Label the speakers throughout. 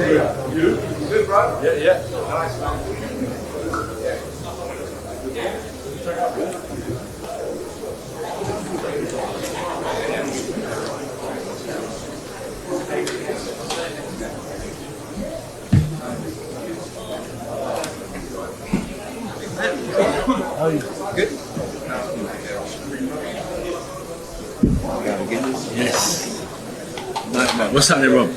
Speaker 1: You? Good, bro? Yeah, yeah. Nice, man.
Speaker 2: How are you? Good? Yes. No. What's happening, Rob?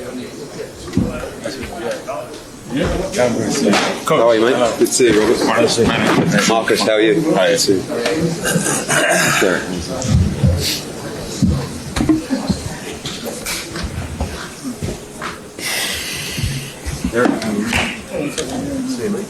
Speaker 2: Yeah.
Speaker 3: How are you, mate? Hello. Good to see you, Robert. Marcus, how are you?
Speaker 2: Hi.
Speaker 3: Good to see you. Eric. See you, mate.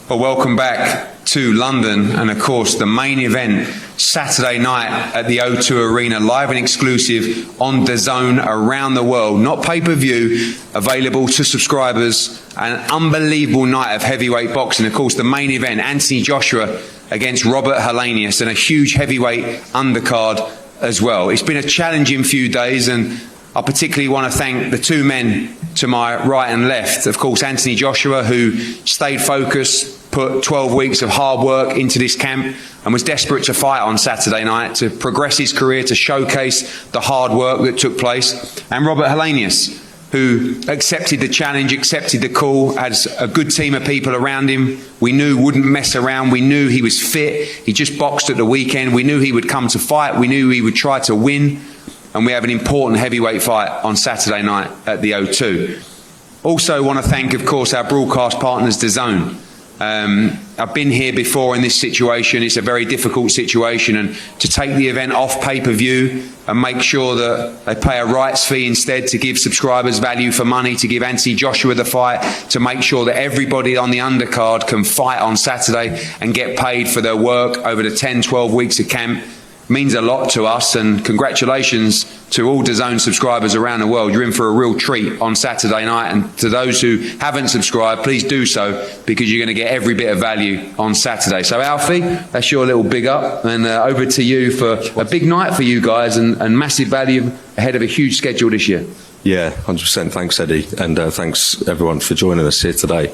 Speaker 4: Well, welcome back to London, and of course the main event Saturday night at the O2 Arena, live and exclusive on DAZN around the world, not pay-per-view, available to subscribers. An unbelievable night of heavyweight boxing. Of course, the main event, Anthony Joshua against Robert Helenius, and a huge heavyweight undercard as well. It's been a challenging few days, and I particularly want to thank the two men to my right and left. Of course, Anthony Joshua, who stayed focused, put 12 weeks of hard work into this camp and was desperate to fight on Saturday night, to progress his career, to showcase the hard work that took place. And Robert Helenius, who accepted the challenge, accepted the call, has a good team of people around him. We knew wouldn't mess around. We knew he was fit. He just boxed at the weekend. We knew he would come to fight. We knew he would try to win. And we have an important heavyweight fight on Saturday night at the O2. Also want to thank, of course, our broadcast partners, DAZN. I've been here before in this situation. It's a very difficult situation, and to take the event off pay-per-view and make sure that they pay a rights fee instead to give subscribers value for money, to give Anthony Joshua the fight, to make sure that everybody on the undercard can fight on Saturday and get paid for their work over the 10, 12 weeks of camp, means a lot to us. And congratulations to all DAZN subscribers around the world. You're in for a real treat on Saturday night, and to those who haven't subscribed, please do so, because you're going to get every bit of value on Saturday. So Alfie, that's your little big up, and over to you for a big night for you guys, and massive value ahead of a huge schedule this year.
Speaker 3: Yeah, 100%. Thanks, Eddie, and thanks everyone for joining us here today.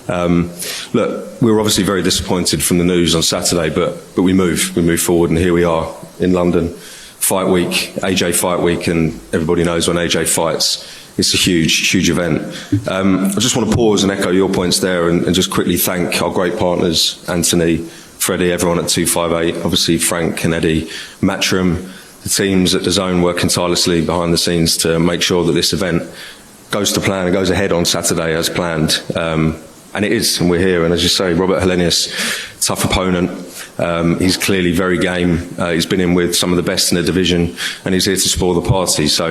Speaker 3: Look, we were obviously very disappointed from the news on Saturday, but we move forward, and here we are in London, fight week, AJ fight week, and everybody knows when AJ fights, it's a huge event. I just want to pause and echo your points there, and just quickly thank our great partners, Anthony, Freddie, everyone at 258, obviously Frank and Eddie, Matchroom, the teams at DAZN working tirelessly behind the scenes to make sure that this event goes to plan and goes ahead on Saturday as planned. And it is, and we're here. And as you say, Robert Helenius, tough opponent. He's clearly very game. He's been in with some of the best in the division, and he's here to spoil the party. So,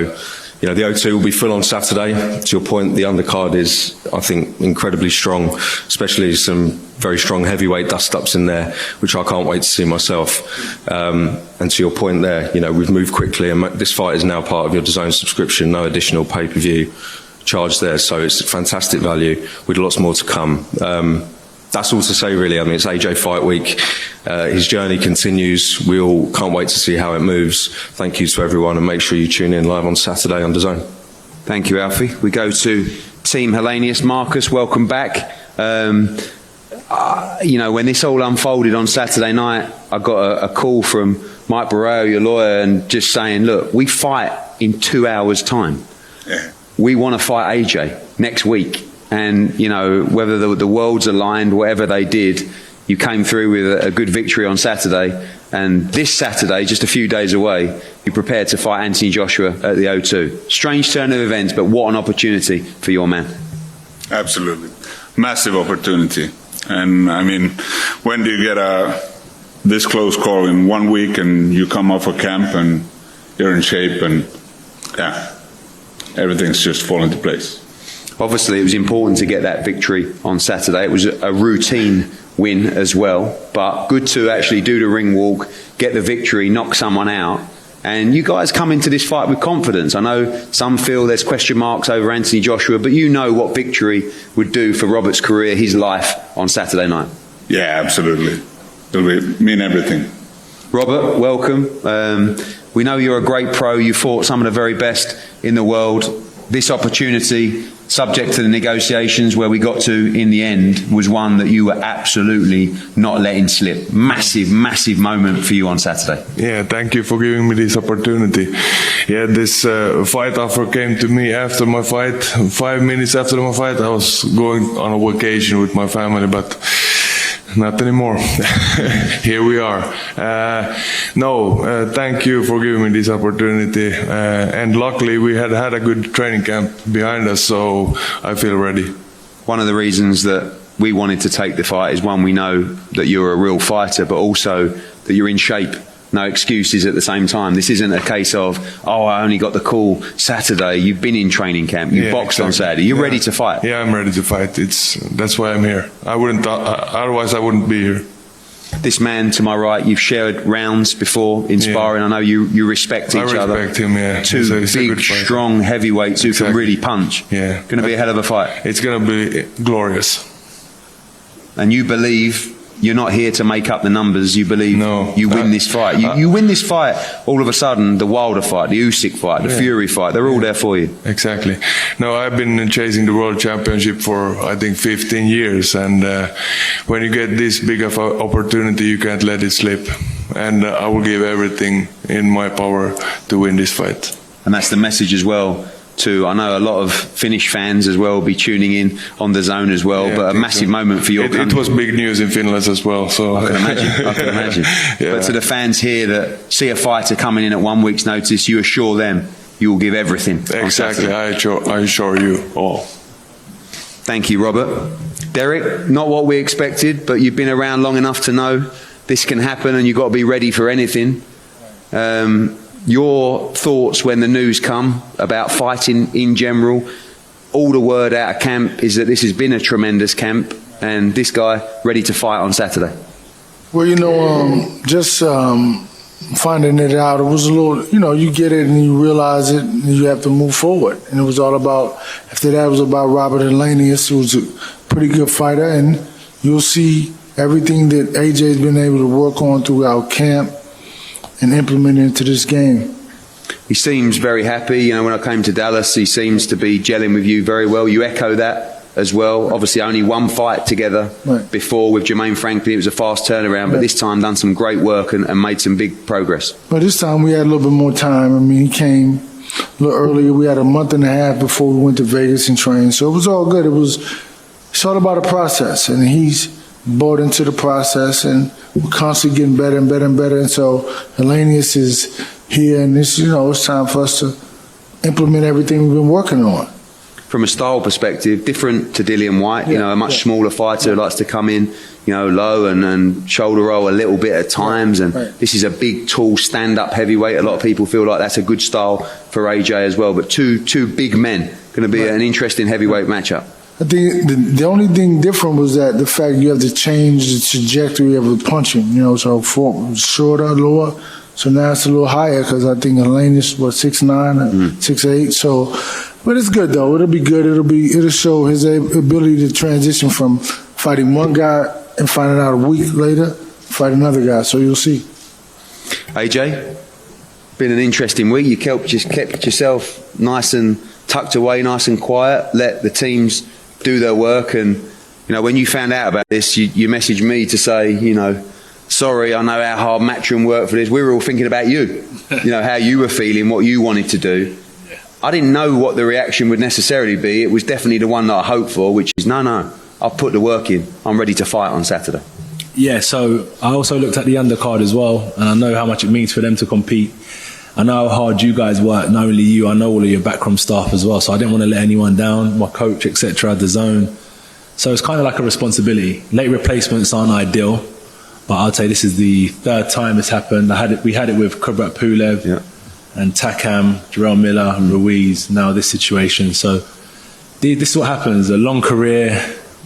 Speaker 3: you know, the O2 will be full on Saturday. To your point, the undercard is, I think, incredibly strong, especially some very strong heavyweight dust-ups in there, which I can't wait to see myself. And to your point there, you know, we've moved quickly, and this fight is now part of your DAZN subscription, no additional pay-per-view charge there, so it's fantastic value with lots more to come. That's all to say, really. I mean, it's AJ Fight Week. His journey continues. We all can't wait to see how it moves. Thank you to everyone, and make sure you tune in live on Saturday on DAZN.
Speaker 4: Thank you, Alfie. We go to Team Helenius. Marcus, welcome back. You know, when this all unfolded on Saturday night, I got a call from Mike Barreo, your lawyer, and just saying, look, we fight in 2 hours' time.
Speaker 1: Yeah.
Speaker 4: We want to fight AJ next week. And, you know, whether the worlds aligned, whatever they did, you came through with a good victory on Saturday. And this Saturday, just a few days away, you prepared to fight Anthony Joshua at the O2. Strange turn of events, but what an opportunity for your man.
Speaker 1: Absolutely. Massive opportunity. And, I mean, when do you get this close call in 1 week, and you come off a camp and you're in shape, and, yeah, everything's just fallen into place.
Speaker 4: Obviously, it was important to get that victory on Saturday. It was a routine win as well, but good to actually do the ring walk, get the victory, knock someone out. And you guys come into this fight with confidence. I know some feel there's question marks over Anthony Joshua, but you know what victory would do for Robert's career, his life on Saturday night.
Speaker 1: Yeah, absolutely. It'll mean everything.
Speaker 4: Robert, welcome. We know you're a great pro. You fought some of the very best in the world. This opportunity, subject to the negotiations where we got to in the end, was one that you were absolutely not letting slip. Massive, massive moment for you on Saturday.
Speaker 5: Yeah, thank you for giving me this opportunity. Yeah, this fight offer came to me after my fight. 5 minutes after my fight, I was going on a vacation with my family, but not anymore. Here we are. Thank you for giving me this opportunity. And luckily we had a good training camp behind us, so I feel ready.
Speaker 4: One of the reasons that we wanted to take the fight is, one, we know that you're a real fighter, but also that you're in shape. No excuses at the same time. This isn't a case of, I only got the call Saturday. You've been in training camp. You boxed on Saturday. You're ready to fight.
Speaker 5: Yeah, I'm ready to fight. That's why I'm here. Otherwise I wouldn't be here.
Speaker 4: This man to my right, you've shared rounds before in sparring. I know you respect each other.
Speaker 5: I respect him, yeah.
Speaker 4: Two big, strong heavyweights who can really punch.
Speaker 5: Yeah.
Speaker 4: Going to be a hell of a fight.
Speaker 5: It's going to be glorious.
Speaker 4: And you believe you're not here to make up the numbers. You believe you win this fight. You win this fight, all of a sudden, the Wilder fight, the Usyk fight, the Fury fight, they're all there for you.
Speaker 5: Exactly. No, I've been chasing the World Championship for, I think, 15 years. And when you get this big of an opportunity, you can't let it slip. And I will give everything in my power to win this fight.
Speaker 4: And that's the message as well. I know a lot of Finnish fans as well will be tuning in on the zone as well, but a massive moment for your country.
Speaker 5: It was big news in Finland as well. So
Speaker 4: I can imagine. But to the fans here that see a fighter coming in at 1 week's notice, you assure them you will give everything.
Speaker 5: Exactly, I assure you all.
Speaker 4: Thank you, Robert. Derek, not what we expected, but you've been around long enough to know this can happen and you've got to be ready for anything. Your thoughts when the news come about fighting in general? All the word out of camp is that this has been a tremendous camp, and this guy ready to fight on Saturday.
Speaker 6: Well, just finding it out, it was a little, you get it and you realize it and you have to move forward. And it was all about, after that it was about Robert Helenius, who was a pretty good fighter, and you'll see everything that AJ's been able to work on throughout camp and implement into this game.
Speaker 4: He seems very happy. When I came to Dallas, he seems to be gelling with you very well. You echo that as well. Obviously, only one fight together before with Jermaine Franklin. It was a fast turnaround, but this time done some great work and made some big progress.
Speaker 6: But this time we had a little bit more time. He came a little earlier. We had a month and a half before we went to Vegas and trained. So it was all good. It's all about a process, and he's bought into the process, and we're constantly getting better and better and better. And so Helenius is here, and it's time for us to implement everything we've been working on.
Speaker 4: From a style perspective, different to Dillian Whyte, a much smaller fighter who likes to come in, low and shoulder roll a little bit at times. And this is a big, tall, stand-up heavyweight. A lot of people feel like that's a good style for AJ as well. But two big men, going to be an interesting heavyweight matchup.
Speaker 6: I think the only thing different was that the fact you have to change the trajectory of the punching, so shorter, lower. So now it's a little higher because I think Helenius was 6'9", 6'8". So, but it's good though. It'll be good. It'll show his ability to transition from fighting one guy and finding out a week later, fight another guy. So you'll see.
Speaker 4: AJ, been an interesting week. You kept yourself nice and tucked away, nice and quiet. Let the teams do their work. And when you found out about this, you messaged me to say, sorry, I know how hard Matchroom worked for this. We were all thinking about you, how you were feeling, what you wanted to do. I didn't know what the reaction would necessarily be. It was definitely the one that I hoped for, which is, no, I've put the work in. I'm ready to fight on Saturday.
Speaker 2: Yeah, so I also looked at the undercard as well, and I know how much it means for them to compete. I know how hard you guys work, not only you, I know all of your backroom staff as well, so I didn't want to let anyone down, my coach, etc., the zone. So it's kind of like a responsibility. Late replacements aren't ideal, but I'd say this is the third time it's happened. We had it with Kubrat Pulev and Takam, Jarrell Miller, and Ruiz, now this situation. So this is what happens, a long career,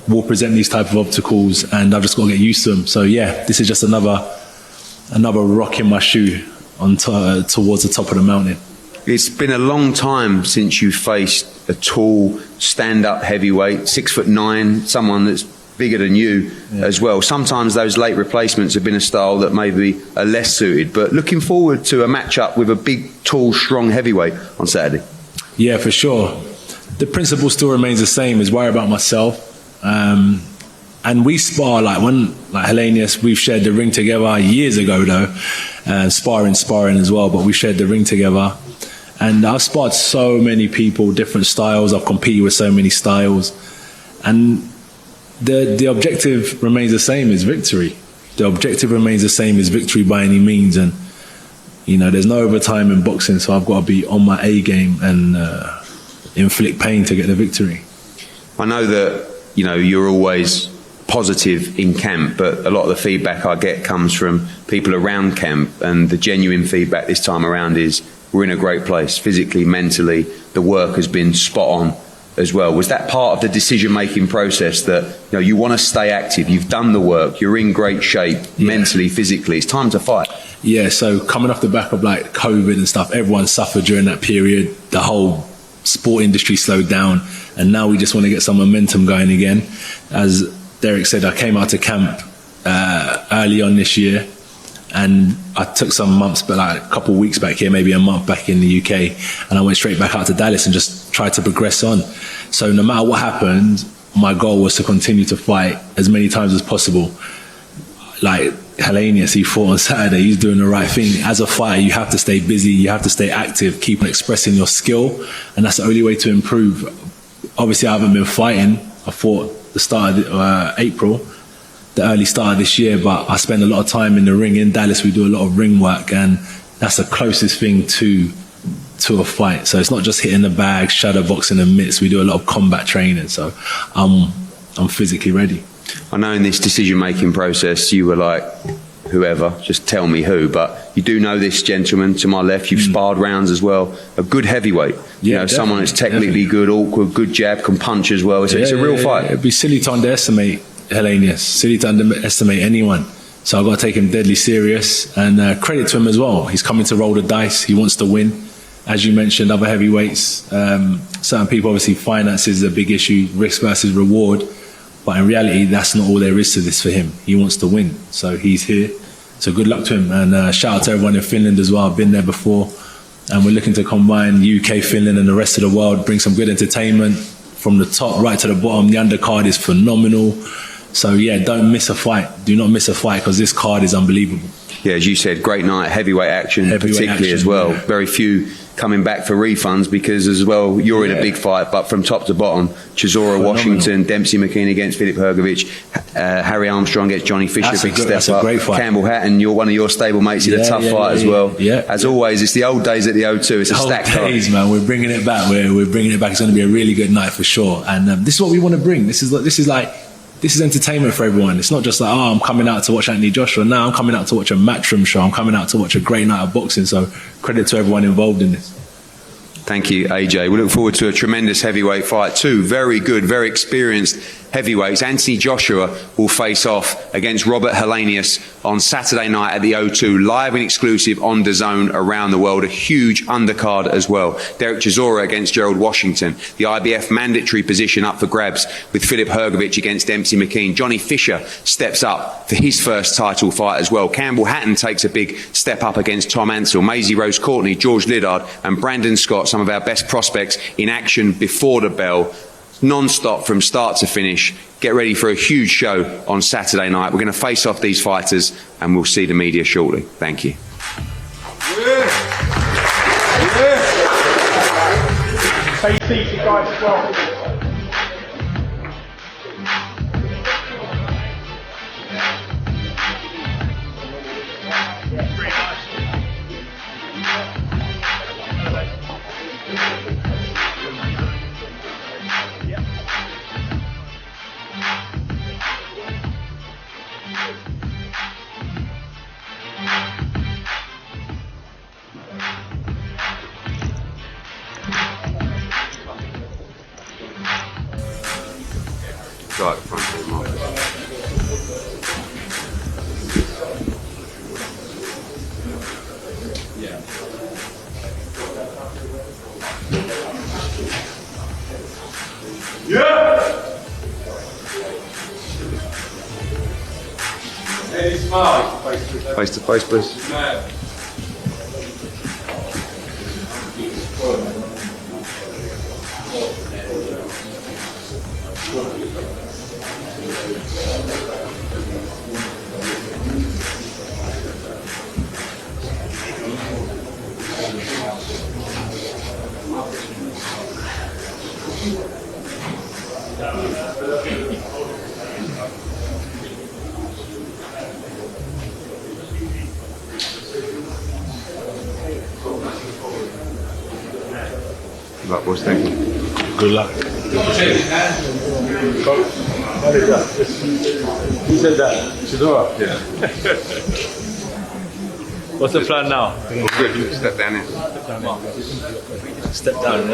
Speaker 2: will present these type of obstacles, and I've just got to get used to them. So yeah, this is just another rock in my shoe towards the top of the mountain.
Speaker 4: It's been a long time since you faced a tall, stand-up heavyweight, 6'9", someone that's bigger than you as well. Sometimes those late replacements have been a style that maybe are less suited, but looking forward to a match-up with a big, tall, strong heavyweight on Saturday.
Speaker 2: Yeah, for sure. The principle still remains the same, is worry about myself. And we spar, like Helenius, we've shared the ring together years ago though, sparring as well, but we shared the ring together. And I've sparred so many people, different styles, I've competed with so many styles. And the objective remains the same, is victory. The objective remains the same, is victory by any means. And, you know, there's no overtime in boxing, so I've got to be on my A game and inflict pain to get the victory.
Speaker 4: I know that, you know, you're always positive in camp, but a lot of the feedback I get comes from people around camp, and the genuine feedback this time around is we're in a great place, physically, mentally, the work has been spot on as well. Was that part of the decision-making process that, you know, you want to stay active, you've done the work, you're in great shape, mentally, physically, it's time to fight?
Speaker 2: Yeah, so coming off the back of like COVID and stuff, everyone suffered during that period, the whole sport industry slowed down, and now we just want to get some momentum going again. As Derek said, I came out to camp early on this year, and I took some months, but like a couple of weeks back here, maybe a month back in the UK, and I went straight back out to Dallas and just tried to progress on. So no matter what happened, my goal was to continue to fight as many times as possible. Like Helenius, he fought on Saturday, he's doing the right thing. As a fighter, you have to stay busy, you have to stay active, keep on expressing your skill, and that's the only way to improve. Obviously, I haven't been fighting. I fought the start of April, the early start of this year, but I spend a lot of time in the ring. In Dallas, we do a lot of ring work, and that's the closest thing to a fight. So it's not just hitting the bag, shadow boxing and mitts. We do a lot of combat training, so I'm physically ready.
Speaker 4: I know in this decision-making process you were like, whoever, just tell me who, but you do know this gentleman to my left, you've sparred rounds as well, a good heavyweight, you know, someone that's technically good, awkward, good jab, can punch as well. It's a real fight.
Speaker 2: It'd be silly to underestimate Helenius, silly to underestimate anyone. So I've got to take him deadly serious, and credit to him as well. He's coming to roll the dice, he wants to win. As you mentioned, other heavyweights, certain people, obviously finances is a big issue, risk versus reward. But in reality, that's not all there is to this for him. He wants to win, so he's here. So good luck to him, and shout out to everyone in Finland as well. I've been there before, and we're looking to combine UK, Finland, and the rest of the world, bring some good entertainment from the top right to the bottom. The undercard is phenomenal. So yeah, don't miss a fight. Do not miss a fight, because this card is unbelievable.
Speaker 4: Yeah, as you said, great night, heavyweight action, particularly as well. Yeah. Very few coming back for refunds, because as well, you're in a big fight, but from top to bottom, Chisora, Washington, Dempsey McKean against Philip Hergovich, Harry Armstrong against Johnny Fisher,
Speaker 2: that's a great fight.
Speaker 4: Campbell Hatton, you're one of your stablemates in a tough fight as well.
Speaker 2: Yeah.
Speaker 4: As always, it's the old days at the O2, it's a stacked card.
Speaker 2: Man, we're bringing it back, we're bringing it back. It's going to be a really good night for sure, and this is what we want to bring. This is entertainment for everyone. It's not just like, oh, I'm coming out to watch Anthony Joshua. No, I'm coming out to watch a Matchroom show. I'm coming out to watch a great night of boxing. So credit to everyone involved in this.
Speaker 4: Thank you, AJ. We look forward to a tremendous heavyweight fight. Two very good, very experienced heavyweights. Anthony Joshua will face off against Robert Helenius on Saturday night at the O2, live and exclusive on DAZN around the world. A huge undercard as well. Derek Chisora against Gerald Washington. The IBF mandatory position up for grabs with Philip Hergovich against Dempsey McKean. Johnny Fisher steps up for his first title fight as well. Campbell Hatton takes a big step up against Tom Ansell. Maisie Rose Courtney, George Liddard and Brandon Scott, some of our best prospects in action before the bell. Non-stop from start to finish. Get ready for a huge show on Saturday night. We're going to face off these fighters, and we'll see the media shortly. Thank you.
Speaker 7: Stay seated, guys, as well.
Speaker 3: Face to face, please. Good luck, boys. Thank you.
Speaker 2: Good luck.
Speaker 8: Who said that? Shadora?
Speaker 3: Yeah.
Speaker 2: What's the plan now?
Speaker 3: Good. Step down in.
Speaker 2: Step down.